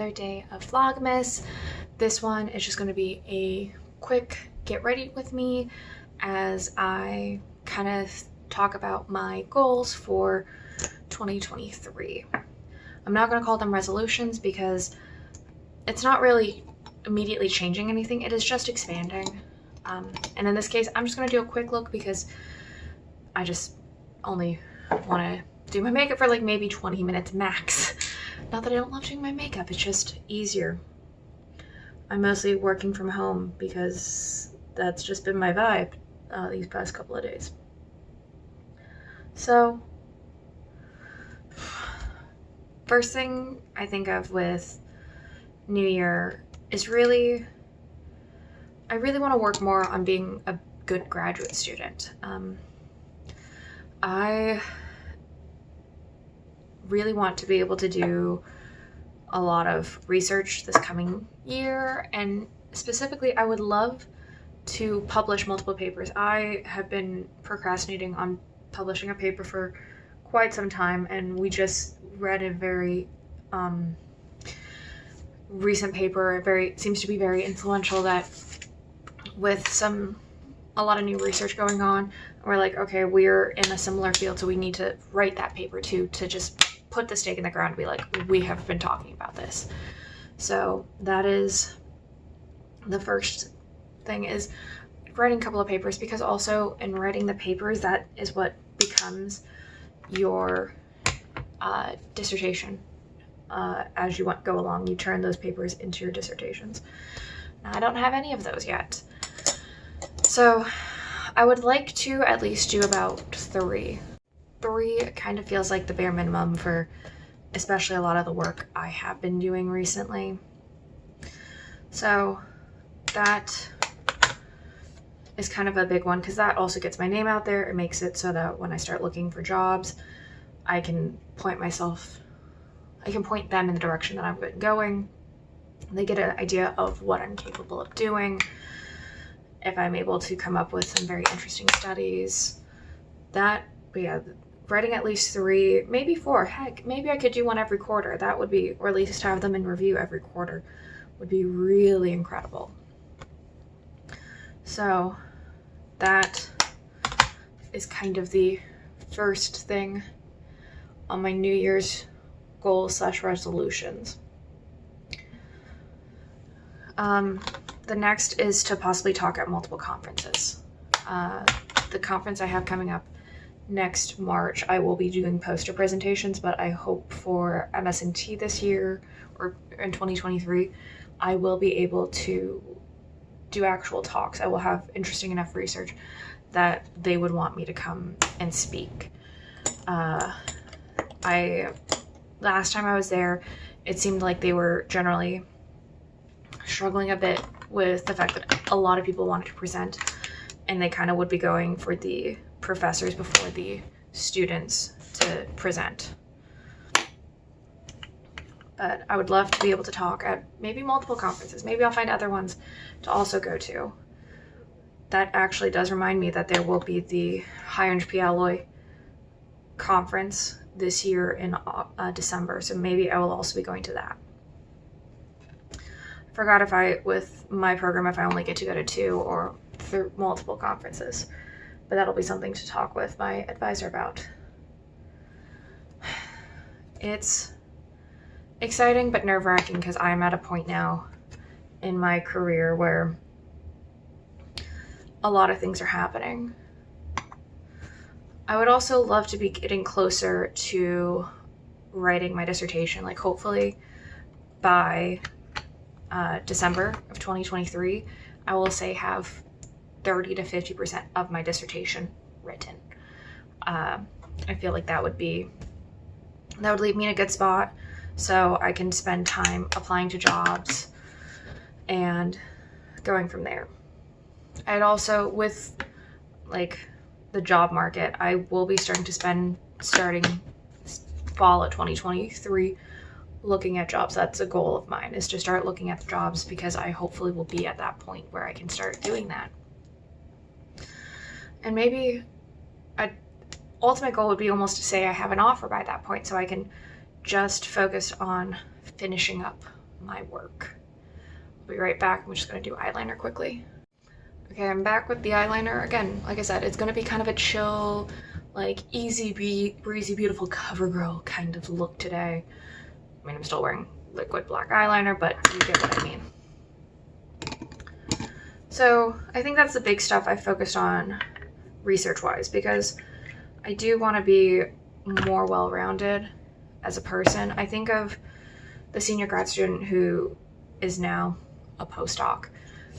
another day of Vlogmas. This one is just going to be a quick get ready with me as I kind of talk about my goals for 2023. I'm not going to call them resolutions because it's not really immediately changing anything. It is just expanding. And in this case, I'm just going to do a quick look because I just only want to do my makeup for like maybe 20 minutes max. Not that I don't love doing my makeup, it's just easier. I'm mostly working from home because that's just been my vibe these past couple of days. So, first thing I think of with New Year is I really want to work more on being a good graduate student. I really want to be able to do a lot of research this coming year, and specifically I would love to publish multiple papers. I have been procrastinating on publishing a paper for quite some time, and we just read a very recent paper, seems to be very influential, that with a lot of new research going on, we're like, okay, we're in a similar field, so we need to write that paper too, to just put the stake in the ground and be like, we have been talking about this. So that is the first thing, is writing a couple of papers, because also in writing the papers, that is what becomes your dissertation. As you go along, you turn those papers into your dissertations. Now, I don't have any of those yet. So I would like to at least do about 3. 3 kind of feels like the bare minimum for especially a lot of the work I have been doing recently. So that is kind of a big one, because that also gets my name out there. It makes it so that when I start looking for jobs, I can point them in the direction that I'm going. They get an idea of what I'm capable of doing. If I'm able to come up with some very interesting studies, but yeah, writing at least 3, maybe 4, heck, maybe I could do one every quarter. That would be, or at least have them in review every quarter, would be really incredible. So that is kind of the first thing on my New Year's goals / resolutions. The next is to possibly talk at multiple conferences. The conference I have coming up next March, I will be doing poster presentations, but I hope for MS&T this year, or in 2023, I will be able to do actual talks. I will have interesting enough research that they would want me to come and speak. Last time I was there, it seemed like they were generally struggling a bit with the fact that a lot of people wanted to present, and they kind of would be going for the professors before the students to present. But I would love to be able to talk at maybe multiple conferences. Maybe I'll find other ones to also go to. That actually does remind me that there will be the High Energy Alloy conference this year in December, so maybe I will also be going to that. I forgot with my program, if I only get to go to 2 or multiple conferences, but that'll be something to talk with my advisor about. It's exciting but nerve-wracking, because I'm at a point now in my career where a lot of things are happening. I would also love to be getting closer to writing my dissertation, like hopefully by December of 2023, I will say have 30 to 50% of my dissertation written. I feel like that would leave me in a good spot, so I can spend time applying to jobs and going from there. I'd also, with like the job market, I will be starting fall of 2023 looking at jobs. That's a goal of mine, is to start looking at the jobs, because I hopefully will be at that point where I can start doing that. And maybe an ultimate goal would be almost to say I have an offer by that point, so I can just focus on finishing up my work. I'll be right back. I'm just gonna do eyeliner quickly. Okay, I'm back with the eyeliner. Again, like I said, it's gonna be kind of a chill, like easy breezy, beautiful cover girl kind of look today. I mean, I'm still wearing liquid black eyeliner, but you get what I mean. So I think that's the big stuff I focused on research-wise, because I do want to be more well-rounded as a person. I think of the senior grad student who is now a postdoc.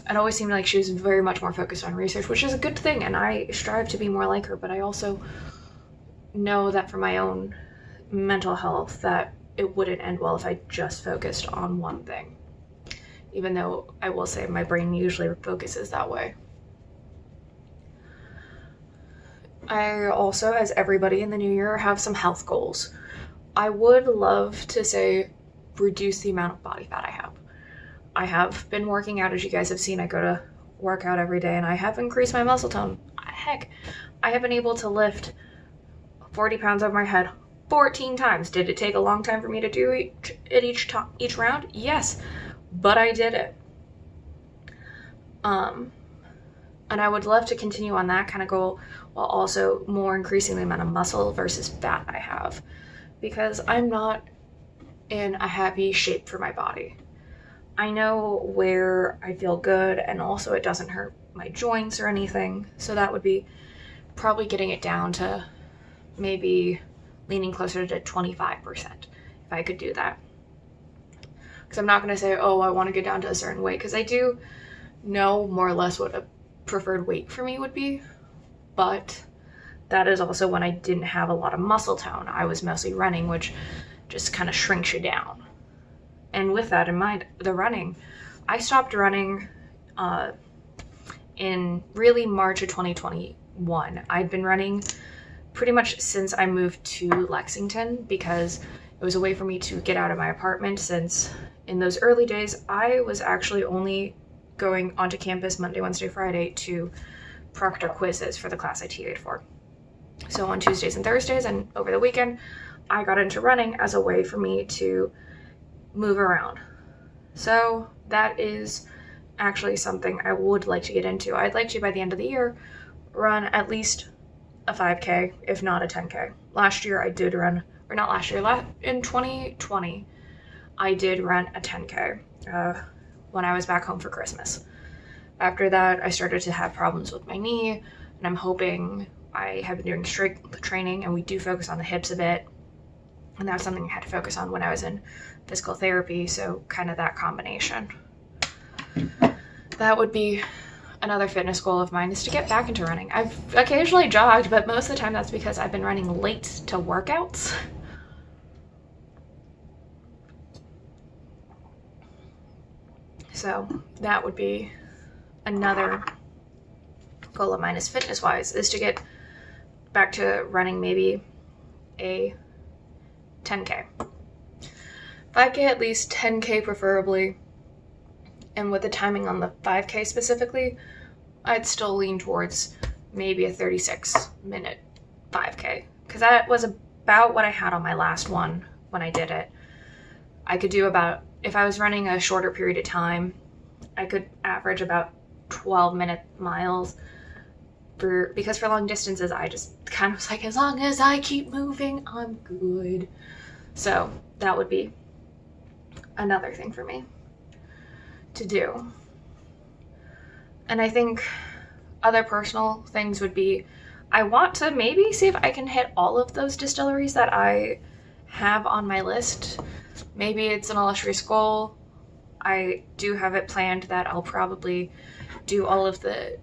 It always seemed like she was very much more focused on research, which is a good thing, and I strive to be more like her, but I also know that for my own mental health that it wouldn't end well if I just focused on one thing. Even though I will say my brain usually focuses that way. I also, as everybody in the new year, have some health goals. I would love to say reduce the amount of body fat I have. I have been working out, as you guys have seen. I go to work out every day and I have increased my muscle tone. Heck, I have been able to lift 40 pounds over my head 14 times. Did it take a long time for me to do it each round? Yes, but I did it. And I would love to continue on that kind of goal while also more increasing the amount of muscle versus fat I have, because I'm not in a happy shape for my body. I know where I feel good, and also it doesn't hurt my joints or anything, so that would be probably getting it down to maybe leaning closer to 25% if I could do that. Because I'm not going to say, oh, I want to get down to a certain weight, because I do know more or less what a preferred weight for me would be, but that is also when I didn't have a lot of muscle tone. I was mostly running, which just kind of shrinks you down. And with that in mind, the running, I stopped running in really March of 2021. I'd been running pretty much since I moved to Lexington, because it was a way for me to get out of my apartment, since in those early days I was actually only going onto campus Monday, Wednesday, Friday to proctor quizzes for the class I TA'd for. So on Tuesdays and Thursdays and over the weekend, I got into running as a way for me to move around. So that is actually something I would like to get into. I'd like to, by the end of the year, run at least a 5K, if not a 10K. Last year I did run, or not last year, in 2020, I did run a 10K when I was back home for Christmas. After that, I started to have problems with my knee, and I'm hoping, I have been doing strength training, and we do focus on the hips a bit, and that's something I had to focus on when I was in physical therapy, so kind of that combination. That would be another fitness goal of mine, is to get back into running. I've occasionally jogged, but most of the time that's because I've been running late to workouts. So that would be another goal of mine, is fitness-wise, is to get back to running maybe a 10K. 5K at least, 10K preferably. And with the timing on the 5K specifically, I'd still lean towards maybe a 36-minute 5K, because that was about what I had on my last one when I did it. I could do about, if I was running a shorter period of time, I could average about 12-minute miles. Because for long distances, I just kind of was like, as long as I keep moving, I'm good. So that would be another thing for me to do. And I think other personal things would be, I want to maybe see if I can hit all of those distilleries that I have on my list. Maybe it's an illustrious goal. I do have it planned that I'll probably do all of the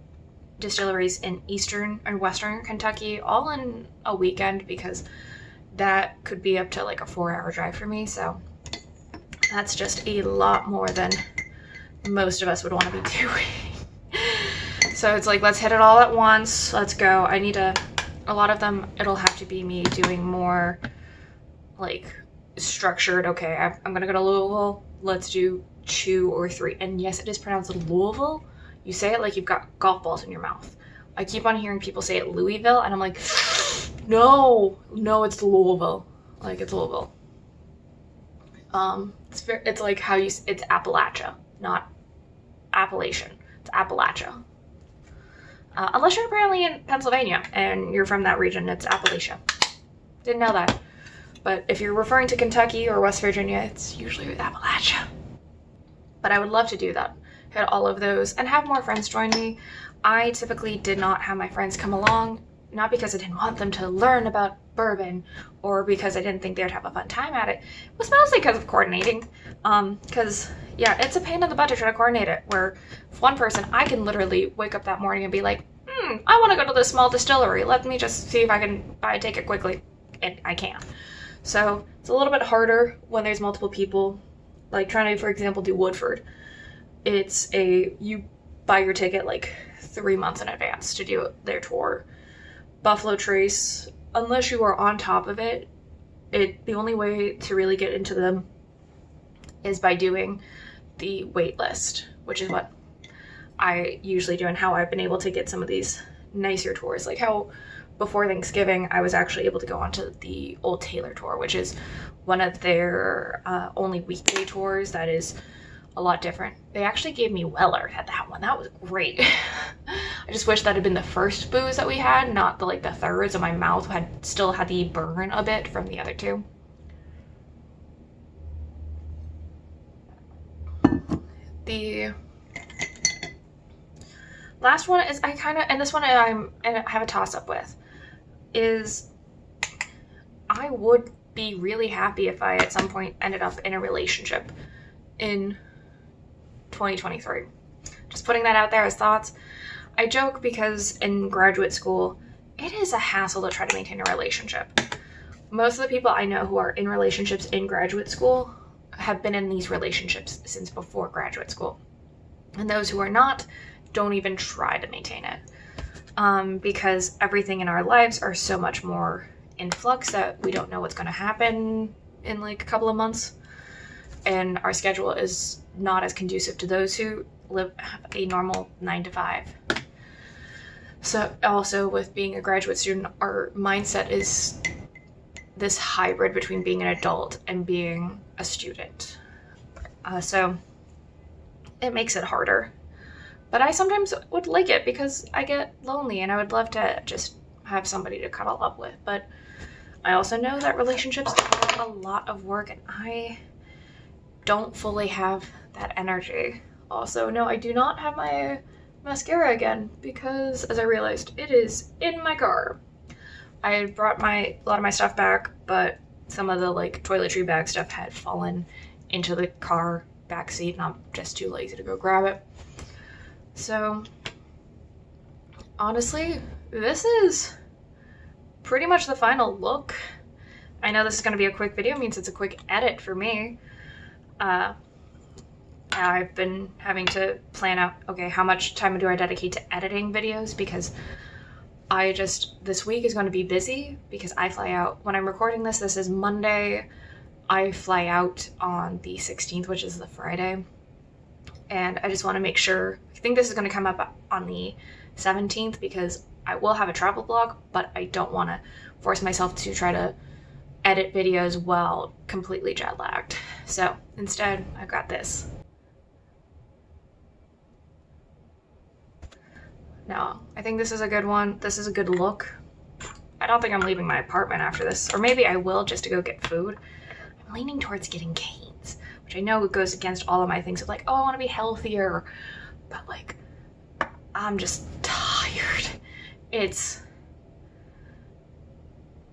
distilleries in eastern and western Kentucky all in a weekend, because that could be up to like a 4-hour drive for me. So that's just a lot more than most of us would want to be doing. So it's like, let's hit it all at once. Let's go. I need a lot of them, it'll have to be me doing more like structured, okay, I'm gonna go to Louisville, let's do 2 or 3. And yes, it is pronounced Louisville. You say it like you've got golf balls in your mouth. I keep on hearing people say it Louisville, and I'm like, no, it's Louisville. Like, it's Louisville. It's like how it's Appalachia, not Appalachian. It's Appalachia. Unless you're apparently in Pennsylvania and you're from that region, it's Appalachia. Didn't know that. But if you're referring to Kentucky or West Virginia, it's usually Appalachia. But I would love to do that. Hit all of those and have more friends join me. I typically did not have my friends come along, not because I didn't want them to learn about bourbon or because I didn't think they would have a fun time at it. It was mostly because of coordinating. Because, yeah, it's a pain in the butt to try to coordinate it, where if one person, I can literally wake up that morning and be like, I want to go to this small distillery. Let me just see if I can buy a ticket quickly. And I can. So it's a little bit harder when there's multiple people, like trying to, for example, do Woodford. You buy your ticket like 3 months in advance to do their tour. Buffalo Trace, unless you are on top of it, the only way to really get into them is by doing the wait list, which is what I usually do and how I've been able to get some of these nicer tours. Like how before Thanksgiving, I was actually able to go onto the Old Taylor tour, which is one of their only weekday tours that is a lot different. They actually gave me Weller at that one. That was great. I just wish that had been the first booze that we had, not the third, so my mouth still had the burn a bit from the other two. The last one is and this one I have a toss-up with, is I would be really happy if I at some point ended up in a relationship in 2023. Just putting that out there as thoughts. I joke because in graduate school, it is a hassle to try to maintain a relationship. Most of the people I know who are in relationships in graduate school have been in these relationships since before graduate school. And those who are not, don't even try to maintain it. Because everything in our lives are so much more in flux that we don't know what's going to happen in like a couple of months. And our schedule is not as conducive to those who have a normal 9 to 5. So also with being a graduate student, our mindset is this hybrid between being an adult and being a student. So it makes it harder. But I sometimes would like it because I get lonely and I would love to just have somebody to cuddle up with. But I also know that relationships are a lot of work and I don't fully have that energy. Also, no, I do not have my mascara again because, as I realized, it is in my car. I brought a lot of my stuff back, but some of the toiletry bag stuff had fallen into the car back seat and I'm just too lazy to go grab it. So, honestly, this is pretty much the final look. I know this is going to be a quick video, means it's a quick edit for me. I've been having to plan out, okay, how much time do I dedicate to editing videos, because this week is going to be busy because I fly out. When I'm recording this is Monday. I fly out on the 16th, which is the Friday. And I just want to make sure, I think this is going to come up on the 17th because I will have a travel vlog, but I don't want to force myself to try to edit videos while completely jet lagged. So instead, I've got this. No, I think this is a good one. This is a good look. I don't think I'm leaving my apartment after this, or maybe I will just to go get food. I'm leaning towards getting Cane's, which I know goes against all of my things of like, oh, I want to be healthier, but like, I'm just tired. It's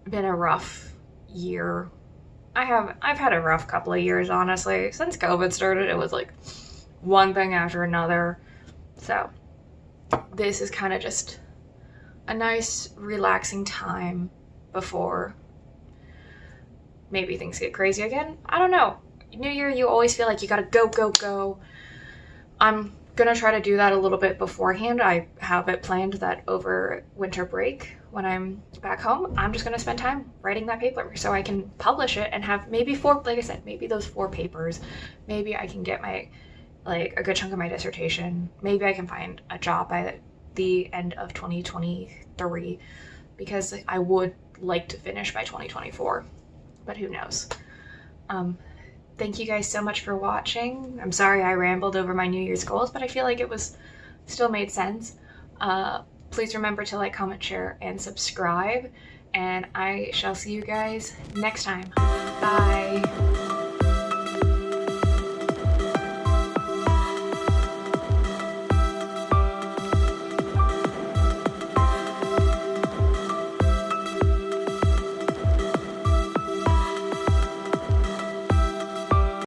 been a rough year. I've had a rough couple of years, honestly. Since COVID started, it was like one thing after another. So this is kind of just a nice, relaxing time before maybe things get crazy again. I don't know. New Year, you always feel like you gotta go, go, go. I'm gonna try to do that a little bit beforehand. I have it planned that over winter break, when I'm back home, I'm just gonna spend time writing that paper so I can publish it and have maybe like I said, maybe those 4 papers. Maybe I can get a good chunk of my dissertation. Maybe I can find a job by the end of 2023 because I would like to finish by 2024, but who knows. thank you guys so much for watching. I'm sorry I rambled over my New Year's goals, but I feel like it was still made sense. Please remember to like, comment, share, and subscribe, and I shall see you guys next time. Bye.